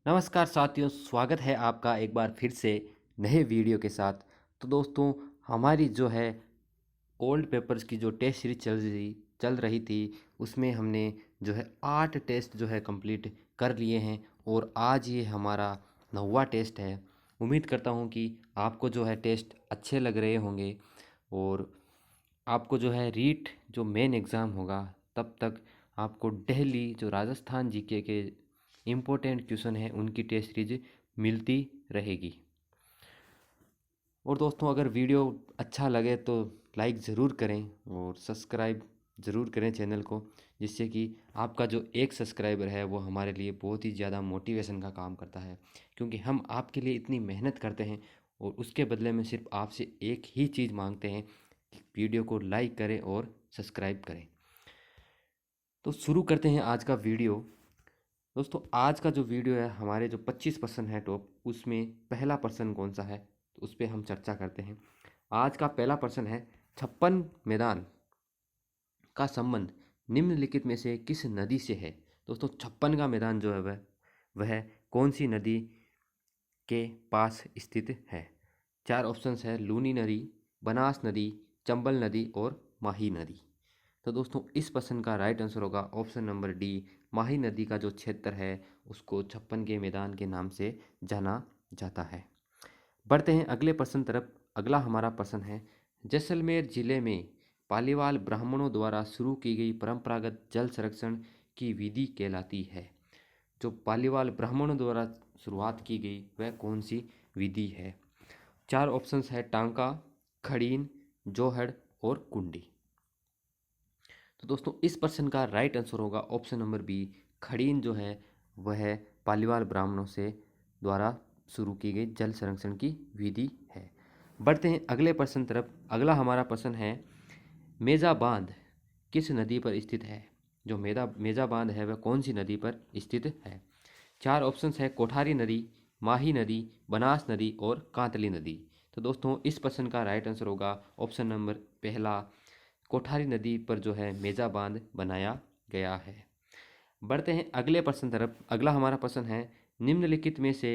नमस्कार साथियों, स्वागत है आपका एक बार फिर से नए वीडियो के साथ। तो दोस्तों, हमारी जो है ओल्ड पेपर्स की जो टेस्ट सीरीज चल रही थी, उसमें हमने जो है 8 टेस्ट जो है कंप्लीट कर लिए हैं और आज ये हमारा 9वां टेस्ट है। उम्मीद करता हूँ कि आपको जो है टेस्ट अच्छे लग रहे होंगे और आपको जो है रीट जो मेन एग्ज़ाम होगा तब तक आपको डेली जो राजस्थान जीके के इम्पोर्टेंट क्वेश्चन हैं उनकी टेस्ट सीरीज मिलती रहेगी। और दोस्तों, अगर वीडियो अच्छा लगे तो लाइक ज़रूर करें और सब्सक्राइब ज़रूर करें चैनल को, जिससे कि आपका जो एक सब्सक्राइबर है वो हमारे लिए बहुत ही ज़्यादा मोटिवेशन का काम करता है। क्योंकि हम आपके लिए इतनी मेहनत करते हैं और उसके बदले में सिर्फ आपसे एक ही चीज़ मांगते हैं कि वीडियो को लाइक करें और सब्सक्राइब करें। तो शुरू करते हैं आज का वीडियो। दोस्तों, आज का जो वीडियो है, हमारे जो 25 पर्सन है टॉप, उसमें पहला पर्सन कौन सा है तो उस पर हम चर्चा करते हैं। आज का पहला पर्सन है, छप्पन मैदान का संबंध निम्नलिखित में से किस नदी से है। दोस्तों, छप्पन का मैदान जो है वह कौन सी नदी के पास स्थित है। चार ऑप्शंस है, लूनी नदी, बनास नदी, चंबल नदी और माही नदी। तो दोस्तों, इस प्रश्न का राइट आंसर होगा ऑप्शन नंबर डी। माही नदी का जो क्षेत्र है उसको छप्पन के मैदान के नाम से जाना जाता है। बढ़ते हैं अगले प्रश्न तरफ। अगला हमारा प्रश्न है, जैसलमेर जिले में पालीवाल ब्राह्मणों द्वारा शुरू की गई परंपरागत जल संरक्षण की विधि कहलाती है। जो पालीवाल ब्राह्मणों द्वारा शुरुआत की गई वह कौन सी विधि है। चार ऑप्शंस है, टांका, खड़ीन, जोहड़ और कुंडी। तो दोस्तों, इस प्रश्न का राइट आंसर होगा ऑप्शन नंबर बी। खड़ीन जो है वह पालीवाल ब्राह्मणों से द्वारा शुरू की गई जल संरक्षण की विधि है। बढ़ते हैं अगले प्रश्न तरफ। अगला हमारा प्रश्न है, मेजा बांध किस नदी पर स्थित है। जो मेजा बांध है वह कौन सी नदी पर स्थित है। चार ऑप्शंस है, कोठारी नदी, माही नदी, बनास नदी और कांतली नदी। तो दोस्तों, इस प्रश्न का राइट आंसर होगा ऑप्शन नंबर पहला, कोठारी नदी पर जो है मेजा बांध बनाया गया है। बढ़ते हैं अगले प्रश्न तरफ। अगला हमारा प्रश्न है, निम्नलिखित में से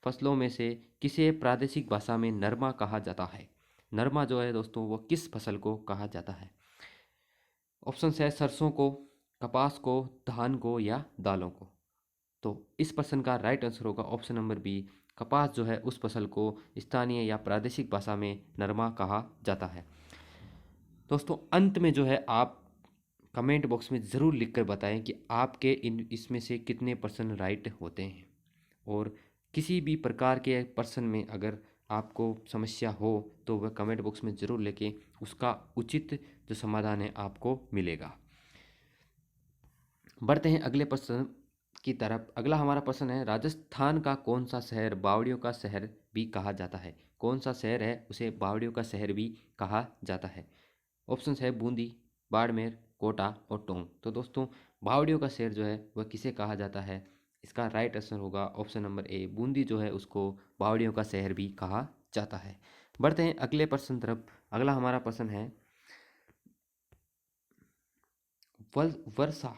फसलों में से किसे प्रादेशिक भाषा में नरमा कहा जाता है। नरमा जो है दोस्तों वो किस फसल को कहा जाता है। ऑप्शन है, सरसों को, कपास को, धान को या दालों को। तो इस प्रश्न का राइट आंसर होगा ऑप्शन नंबर बी। कपास जो है उस फसल को स्थानीय या प्रादेशिक भाषा में नरमा कहा जाता है। दोस्तों, अंत में जो है आप कमेंट बॉक्स में ज़रूर लिखकर बताएं कि आपके इसमें से कितने पर्सन राइट होते हैं। और किसी भी प्रकार के प्रश्न में अगर आपको समस्या हो तो वह कमेंट बॉक्स में ज़रूर लिखें, उसका उचित जो समाधान है आपको मिलेगा। बढ़ते हैं अगले प्रश्न की तरफ। अगला हमारा प्रश्न है, राजस्थान का कौन सा शहर बावड़ियों का शहर भी कहा जाता है। कौन सा शहर है उसे बावड़ियों का शहर भी कहा जाता है। ऑप्शंस है, बूंदी, बाड़मेर, कोटा और टोंक। तो दोस्तों, बावड़ियों का शहर जो है वह किसे कहा जाता है। इसका राइट आंसर होगा ऑप्शन नंबर ए। बूंदी जो है उसको बावड़ियों का शहर भी कहा जाता है। बढ़ते हैं अगले प्रश्न तरफ। अगला हमारा प्रश्न है, वर्षा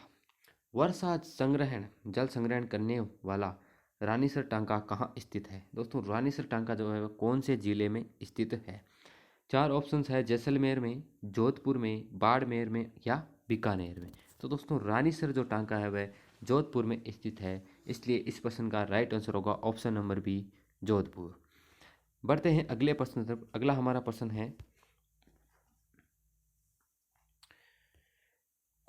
वर्षा संग्रहण जल संग्रहण करने वाला रानीसर टांका कहाँ स्थित है। दोस्तों, रानीसर टांका जो है वह कौन से जिले में स्थित है। चार ऑप्शंस है, जैसलमेर में, जोधपुर में, बाड़मेर में या बीकानेर में। तो दोस्तों, रानीसर जो टांका है वह जोधपुर में स्थित है, इसलिए इस प्रश्न का राइट आंसर होगा ऑप्शन नंबर बी, जोधपुर। बढ़ते हैं अगले प्रश्न तरफ। अगला हमारा प्रश्न है,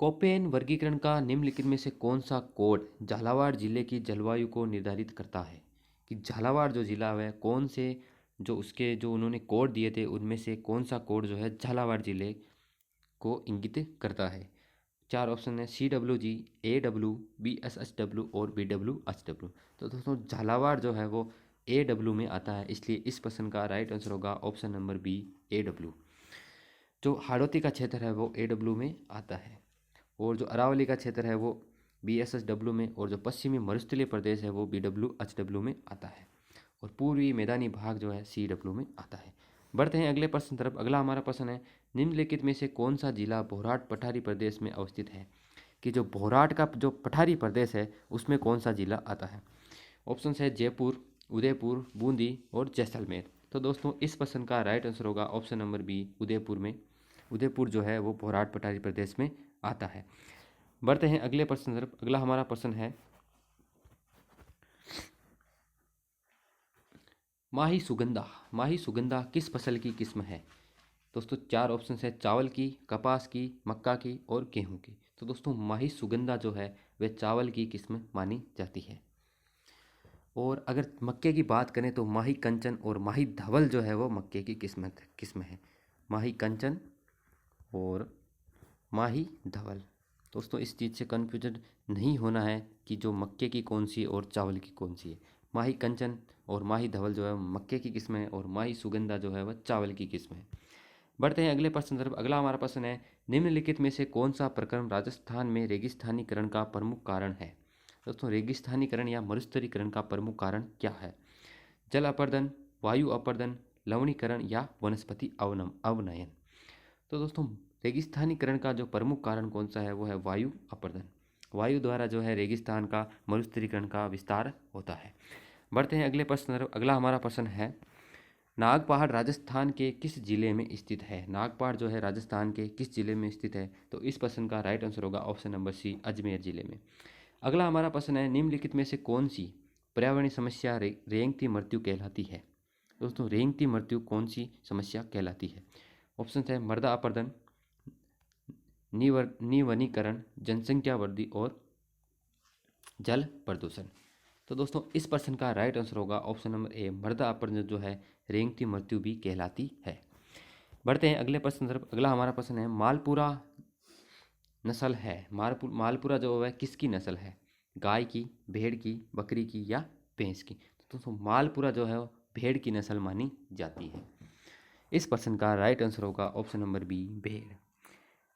कोपेन वर्गीकरण का निम्नलिखित में से कौन सा कोड झालावाड़ जिले की जलवायु को निर्धारित करता है। कि झालावाड़ जो जिला है कौन से जो उसके जो उन्होंने कोड दिए थे उनमें से कौन सा कोड जो है झालावाड़ जिले को इंगित करता है। चार ऑप्शन है, CWG, AW, BSHW और BWHW। तो दोस्तों, झालावाड़ जो है वो AW में आता है, इसलिए इस प्रश्न का राइट आंसर होगा ऑप्शन नंबर बी, AW। जो हाड़ौती का क्षेत्र है वो AW में आता है और जो अरावली का क्षेत्र है वो BSHW में, और जो पश्चिमी मरुस्थलीय प्रदेश है वो BWHW में आता है, और पूर्वी मैदानी भाग जो है CW में आता है। बढ़ते हैं अगले प्रश्न तरफ। अगला हमारा प्रश्न है, निम्नलिखित में से कौन सा जिला भोराट पठारी प्रदेश में अवस्थित है। कि जो भोराट का जो पठारी प्रदेश है उसमें कौन सा जिला आता है। ऑप्शन है जयपुर, उदयपुर, बूंदी और जैसलमेर। तो दोस्तों इस प्रश्न का राइट आंसर होगा ऑप्शन नंबर बी, उदयपुर में। उदयपुर जो है वो पोहराट पठारी प्रदेश में आता है। बढ़ते हैं अगले प्रश्न तरफ। अगला हमारा प्रश्न है माही सुगंधा। माही सुगंधा किस फसल की किस्म है? दोस्तों चार ऑप्शन है, चावल की, कपास की, मक्का की और गेहूं की। तो दोस्तों माही सुगंधा जो है वह चावल की किस्म मानी जाती है। और अगर मक्के की बात करें तो माही कंचन और माही धवल जो है वो मक्के की किस्म है। माही कंचन और माही धवल। दोस्तों इस चीज़ से कन्फ्यूजन नहीं होना है कि जो मक्के की कौन सी और चावल की कौन सी है। माही कंचन और माही धवल जो है मक्के की किस्म है और माही सुगंधा जो है वह चावल की किस्म है। बढ़ते हैं अगले प्रश्न तरफ। अगला हमारा प्रश्न है निम्नलिखित में से कौन सा प्रक्रम राजस्थान में रेगिस्तानीकरण का प्रमुख कारण है? दोस्तों रेगिस्तानीकरण या मरुस्थलीकरण का प्रमुख कारण क्या है? जल अपर्दन, वायु अपर्दन, लवणीकरण या वनस्पति अवनयन। तो दोस्तों रेगिस्तानीकरण का जो प्रमुख कारण कौन सा है वो है वायु अपर्दन। वायु द्वारा जो है रेगिस्तान का मरुस्थलीकरण का विस्तार होता है। बढ़ते हैं अगले प्रश्न तरफ। अगला हमारा प्रश्न है नागपहाड़ राजस्थान के किस जिले में स्थित है? नागपहाड़ जो है राजस्थान के किस जिले में स्थित है? तो इस प्रश्न का राइट आंसर होगा ऑप्शन नंबर सी, अजमेर जिले में। अगला हमारा प्रश्न है निम्नलिखित में से कौन सी पर्यावरणीय समस्या रेंगती मृत्यु कहलाती है? दोस्तों रेंगती मृत्यु कौन सी समस्या कहलाती है? ऑप्शन है मृदा अपरदन, निवनीकरण, जनसंख्या वृद्धि और जल प्रदूषण। तो दोस्तों इस प्रश्न का राइट आंसर होगा ऑप्शन नंबर ए, मृदा अपरदन जो है रेंगती मृत्यु भी कहलाती है। बढ़ते हैं अगले प्रश्न तरफ। अगला हमारा प्रश्न है मालपुरा नस्ल है। मालपुरा जो है किसकी नस्ल है? गाय की, भेड़ की, बकरी की या भैंस की? तो दोस्तों मालपुरा जो है भेड़ की नस्ल मानी जाती है। इस प्रश्न का राइट आंसर होगा ऑप्शन नंबर बी, भेड़।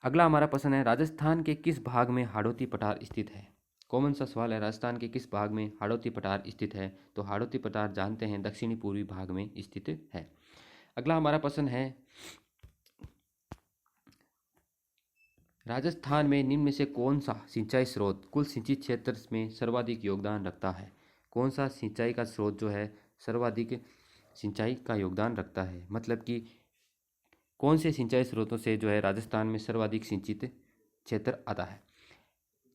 अगला हमारा प्रश्न है राजस्थान के किस भाग में हाड़ौती पठार स्थित है? कॉमन सा सवाल है, राजस्थान के किस भाग में हाड़ौती पठार स्थित है? तो हाड़ौती पठार जानते हैं दक्षिणी पूर्वी भाग में स्थित है। अगला हमारा प्रश्न है राजस्थान में निम्न में से कौन सा सिंचाई स्रोत कुल सिंचित क्षेत्र में सर्वाधिक योगदान रखता है? कौन सा सिंचाई का स्रोत जो है सर्वाधिक सिंचाई का योगदान रखता है? मतलब कि कौन से सिंचाई स्रोतों से जो है राजस्थान में सर्वाधिक सिंचित क्षेत्र आता है?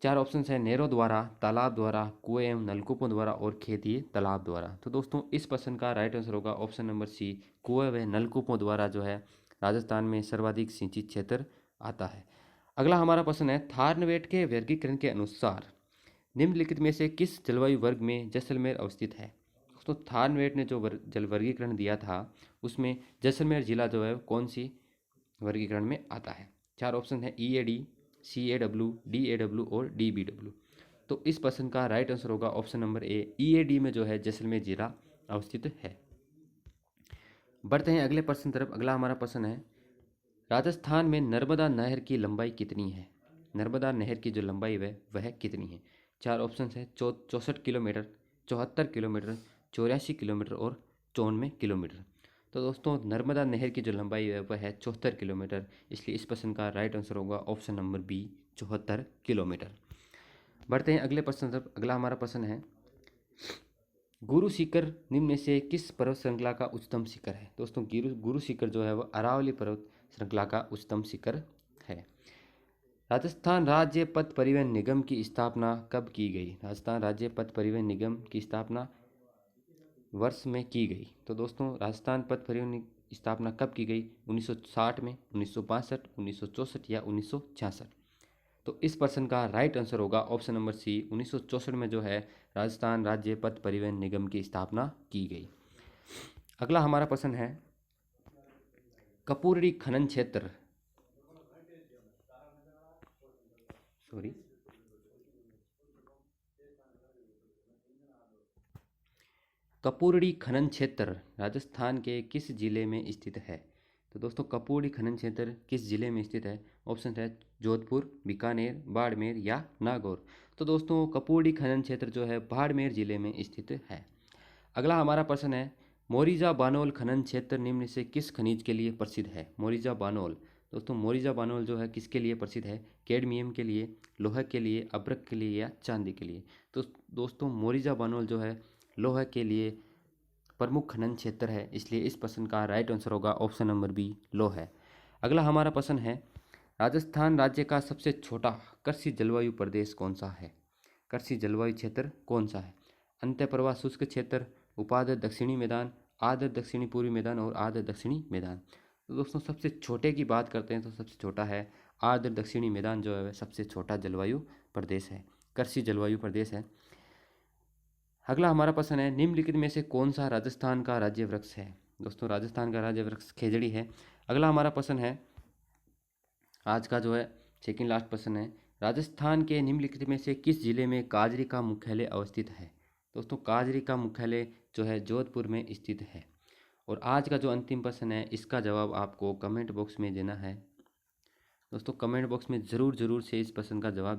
चार ऑप्शन है, नहरों द्वारा, तालाब द्वारा, कुएं एवं नलकूपों द्वारा और खेतीय तालाब द्वारा। तो दोस्तों इस प्रश्न का राइट आंसर होगा ऑप्शन नंबर सी, कुएं व नलकूपों द्वारा जो है राजस्थान में सर्वाधिक सिंचित क्षेत्र आता है। अगला हमारा प्रश्न है थारनवेट के वर्गीकरण के अनुसार निम्नलिखित में से किस जलवायु वर्ग में जैसलमेर अवस्थित है? दोस्तों थारनवेट ने जो जल वर्गीकरण दिया था उसमें जैसलमेर जिला जो है कौन सी वर्गीकरण में आता है? चार ऑप्शन है EAD, CAW, DAW और DBW। तो इस प्रश्न का राइट आंसर होगा ऑप्शन नंबर ए, EAD में जो है जैसलमेर जिला अवस्थित है। बढ़ते हैं अगले प्रश्न तरफ। अगला हमारा प्रश्न है राजस्थान में नर्मदा नहर की लंबाई कितनी है? नर्मदा नहर की जो लंबाई है वह कितनी है? चार ऑप्शन है 64 किलोमीटर, 74 किलोमीटर, 84 किलोमीटर और 94 किलोमीटर। तो दोस्तों नर्मदा नहर की जो लंबाई है वह है 74 किलोमीटर, इसलिए इस प्रश्न का राइट आंसर होगा ऑप्शन नंबर बी, 74 किलोमीटर। बढ़ते हैं अगले प्रश्न तरफ। अगला हमारा प्रश्न है गुरु शिखर निम्न में से किस पर्वत श्रृंखला का उच्चतम शिखर है? दोस्तों गुरु शिखर जो है वह अरावली पर्वत श्रृंखला का उच्चतम शिखर है। राजस्थान राज्य पथ परिवहन निगम की स्थापना कब की गई? राजस्थान राज्य पथ परिवहन निगम की स्थापना वर्ष में की गई। तो दोस्तों राजस्थान पथ परिवहन की स्थापना कब की गई? 1960 में, 1962, 1964 या 1966? तो इस प्रश्न का राइट आंसर होगा ऑप्शन नंबर सी, 1964 में जो है राजस्थान राज्य पथ परिवहन निगम की स्थापना की गई। अगला हमारा प्रश्न है कपूरड़ी खनन क्षेत्र कपूरड़ी खनन क्षेत्र राजस्थान के किस जिले में स्थित है? तो दोस्तों कपूरड़ी खनन क्षेत्र किस जिले में स्थित है? ऑप्शन है जोधपुर, बीकानेर, बाड़मेर या नागौर। तो दोस्तों कपूरड़ी खनन क्षेत्र जो है बाड़मेर जिले में स्थित है। अगला हमारा प्रश्न है मोरिजा बानोल खनन क्षेत्र निम्न से किस खनिज के लिए प्रसिद्ध है? मोरिजा बानोल। दोस्तों मोरिजा बानोल जो है किसके लिए प्रसिद्ध है? कैडमियम के लिए, लोहा के लिए, अब्रक के लिए या चांदी के लिए? तो दोस्तों मोरिजा बानोल जो है लोहे के लिए प्रमुख खनन क्षेत्र है, इसलिए इस प्रश्न का राइट आंसर होगा ऑप्शन नंबर बी, लोह है। अगला हमारा प्रश्न है, राजस्थान राज्य का सबसे छोटा कृषि जलवायु प्रदेश कौन सा है? कृषि जलवायु क्षेत्र कौन सा है? अंतःप्रवाह शुष्क क्षेत्र, उपाद्र दक्षिणी मैदान, आर्द्र दक्षिणी पूर्वी मैदान और आर्द्र दक्षिणी मैदान। तो दोस्तों सबसे छोटे की बात करते हैं तो सबसे छोटा है आर्द्र दक्षिणी मैदान, जो है सबसे छोटा जलवायु प्रदेश है, कृषि जलवायु प्रदेश है। अगला हमारा प्रश्न है, निम्नलिखित में से कौन सा राजस्थान का राज्य वृक्ष है? दोस्तों राजस्थान का राज्य वृक्ष खेजड़ी है। अगला हमारा प्रश्न है, आज का जो है सेकंड लास्ट प्रश्न है, राजस्थान के निम्नलिखित में से किस जिले में काजरी का मुख्यालय अवस्थित है? दोस्तों काजरी का मुख्यालय जो है जोधपुर में स्थित है। और आज का जो अंतिम प्रश्न है, इसका जवाब आपको कमेंट बॉक्स में देना है। दोस्तों कमेंट बॉक्स में ज़रूर से इस प्रश्न का जवाब